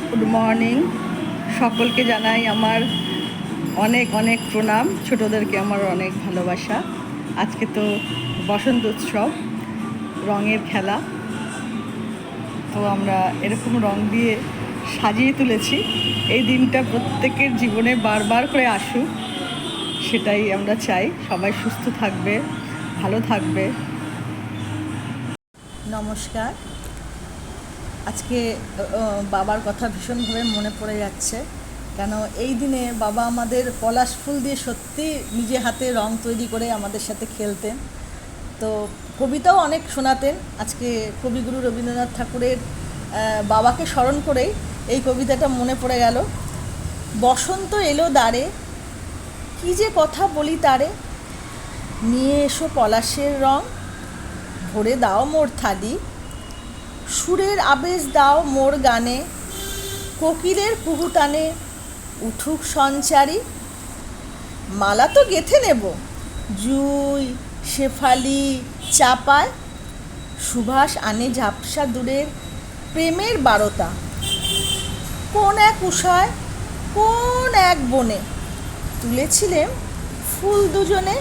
Good morning. সকলকে জানাই আমার অনেক অনেক প্রণাম, ছোটদেরকে আমার অনেক ভালোবাসা। আজকে তো বসন্ত উৎসব, রঙের খেলা। তো আমরা এরকম রং দিয়ে সাজিয়ে তুলেছি। এই দিনটা প্রত্যেকের জীবনে বারবার করে আসুক, সেটাই আমরা চাই। সবাই সুস্থ থাকবে, ভালো থাকবে। নমস্কার। আজকে বাবার কথা ভীষণভাবে মনে পড়ে যাচ্ছে, কেন এই দিনে বাবা আমাদের পলাশ ফুল দিয়ে সত্যি নিজে হাতে রং তৈরি করে আমাদের সাথে খেলতেন। তো কবিতাও অনেক শোনাতেন। আজকে কবিগুরু রবীন্দ্রনাথ ঠাকুরের বাবাকে স্মরণ করেই এই কবিতাটা মনে পড়ে গেল। বসন্ত এলো দ্বারে, কী যে কথা বলি তারে, নিয়ে এসো পলাশের রং, ভরে দাও মোর থালি, সুরের আবেশ দাও মোর গানে, কোকিলের কুহুতানে উঠুক সঞ্চারী। মালা তো গেঁথে নেব জুই, শেফালি, চাপায়, সুভাষ আনে ঝাপসা দূরের প্রেমের বারতা। কোন এক উষায়, কোন এক বনে তুলেছিলেম ফুল দুজনে,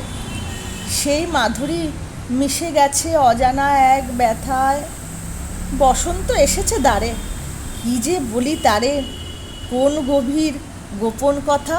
সেই মাধুরী মিশে গেছে অজানা এক ব্যথায়। বসন্ত এসেছে দ্বারে, কী যে বলি তারে, কোন গভীর গোপন কথা।